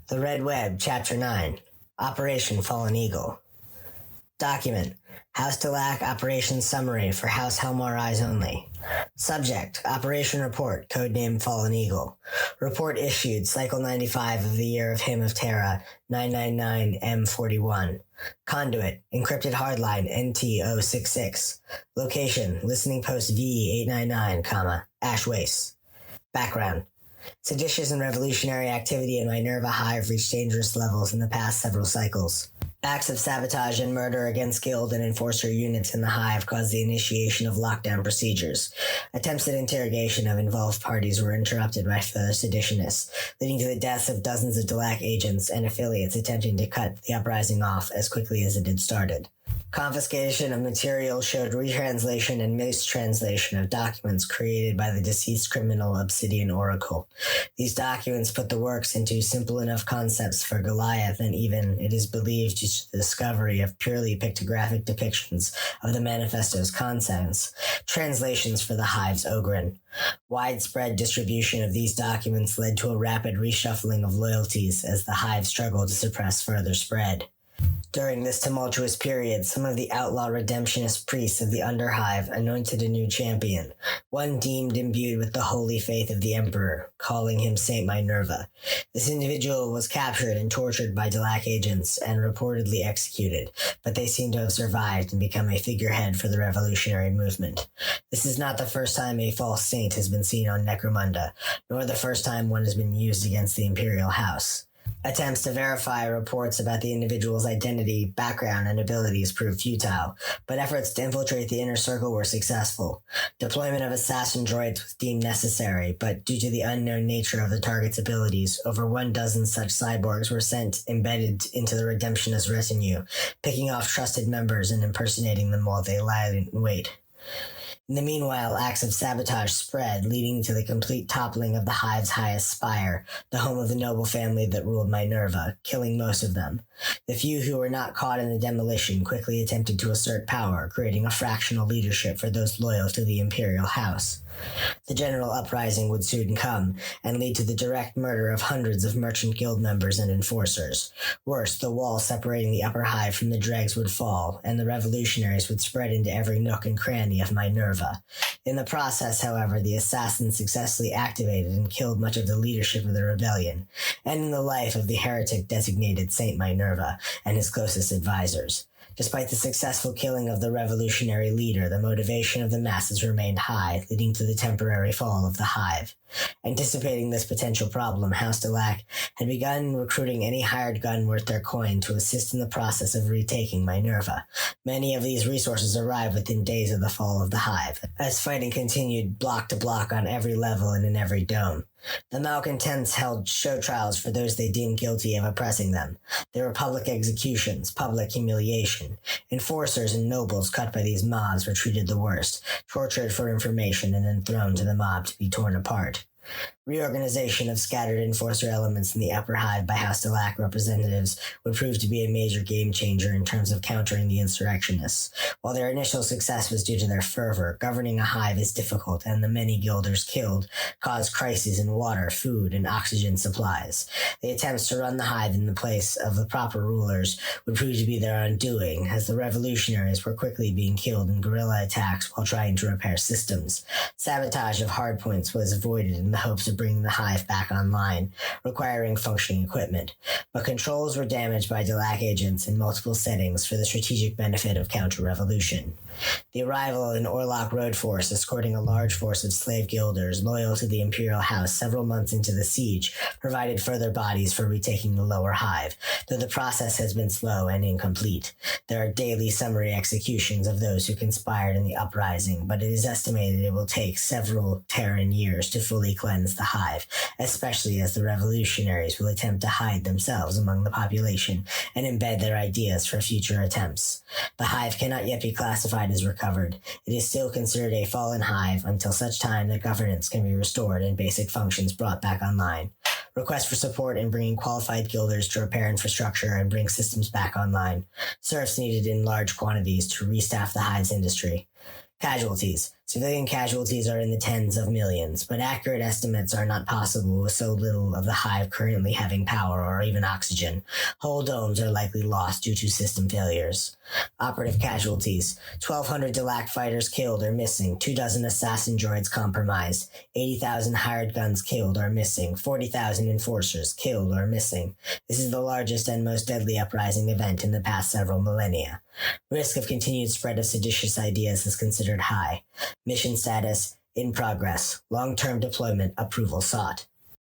The Red Web, Chapter 9, Operation Fallen Eagle. Document, House Delac Operation Summary for House Helmar Eyes Only. Subject, Operation Report, codename Fallen Eagle. Report issued, Cycle 95 of the Year of Hymn of Terra, 999M41. Conduit, Encrypted Hardline, NT066. Location, Listening Post V899, Ash Waste. Background. Seditious and revolutionary activity in Minerva Hive reached dangerous levels in the past several cycles. Acts of sabotage and murder against guild and enforcer units in the Hive caused the initiation of lockdown procedures. Attempts at interrogation of involved parties were interrupted by further seditionists, leading to the deaths of dozens of Delac agents and affiliates attempting to cut the uprising off as quickly as it had started. Confiscation of material showed retranslation and mistranslation of documents created by the deceased criminal Obsidian Oracle. These documents put the works into simple enough concepts for Goliath, and even, it is believed, due to the discovery of purely pictographic depictions of the manifesto's contents, translations for the Hive's Ogren. Widespread distribution of these documents led to a rapid reshuffling of loyalties as the Hive struggled to suppress further spread. During this tumultuous period, some of the outlaw redemptionist priests of the Underhive anointed a new champion, one deemed imbued with the holy faith of the Emperor, calling him Saint Minerva. This individual was captured and tortured by Delac agents and reportedly executed, but they seem to have survived and become a figurehead for the revolutionary movement. This is not the first time a false saint has been seen on Necromunda, nor the first time one has been used against the Imperial House. Attempts to verify reports about the individual's identity, background, and abilities proved futile, but efforts to infiltrate the inner circle were successful. Deployment of assassin droids was deemed necessary, but due to the unknown nature of the target's abilities, over 12 such cyborgs were sent embedded into the redemptionist retinue, picking off trusted members and impersonating them while they lied in wait. In the meanwhile, acts of sabotage spread, leading to the complete toppling of the Hive's highest spire, the home of the noble family that ruled Minerva, killing most of them. The few who were not caught in the demolition quickly attempted to assert power, creating a fractional leadership for those loyal to the Imperial House. The general uprising would soon come, and lead to the direct murder of hundreds of merchant guild members and enforcers. Worse, the wall separating the upper hive from the dregs would fall, and the revolutionaries would spread into every nook and cranny of Minerva. In the process, however, the assassins successfully activated and killed much of the leadership of the rebellion, ending the life of the heretic designated Saint Minerva and his closest advisors. Despite the successful killing of the revolutionary leader, the motivation of the masses remained high, leading to the temporary fall of the Hive. Anticipating this potential problem, House Delac had begun recruiting any hired gun worth their coin to assist in the process of retaking Minerva. Many of these resources arrived within days of the fall of the Hive, as fighting continued block to block on every level and in every dome. The malcontents held show trials for those they deemed guilty of oppressing them. There were public executions, public humiliation. Enforcers and nobles cut by these mobs were treated the worst, tortured for information, and then thrown to the mob to be torn apart. Reorganization of scattered enforcer elements in the upper hive by House Delac representatives would prove to be a major game changer in terms of countering the insurrectionists. While their initial success was due to their fervor, governing a hive is difficult, and the many guilders killed caused crises in water, food, and oxygen supplies. The attempts to run the hive in the place of the proper rulers would prove to be their undoing, as the revolutionaries were quickly being killed in guerrilla attacks while trying to repair systems. Sabotage of hardpoints was avoided in the hopes of bringing the hive back online, requiring functioning equipment, but controls were damaged by Delac agents in multiple settings for the strategic benefit of counter-revolution. The arrival of an Orlok road force escorting a large force of slave guilders loyal to the Imperial House several months into the siege provided further bodies for retaking the lower hive, though the process has been slow and incomplete. There are daily summary executions of those who conspired in the uprising, but it is estimated it will take several Terran years to fully cleanse the hive, especially as the revolutionaries will attempt to hide themselves among the population and embed their ideas for future attempts. The hive cannot yet be classified as recovered. It is still considered a fallen hive until such time that governance can be restored and basic functions brought back online. Request for support in bringing qualified guilders to repair infrastructure and bring systems back online. Serfs needed in large quantities to restaff the hive's industry. Casualties. Civilian casualties are in the tens of millions, but accurate estimates are not possible with so little of the hive currently having power or even oxygen. Whole domes are likely lost due to system failures. Operative casualties. 1,200 Delac fighters killed or missing, 24 assassin droids compromised, 80,000 hired guns killed or missing, 40,000 enforcers killed or missing. This is the largest and most deadly uprising event in the past several millennia. Risk of continued spread of seditious ideas is considered high. Mission status, in progress. Long-term deployment approval sought.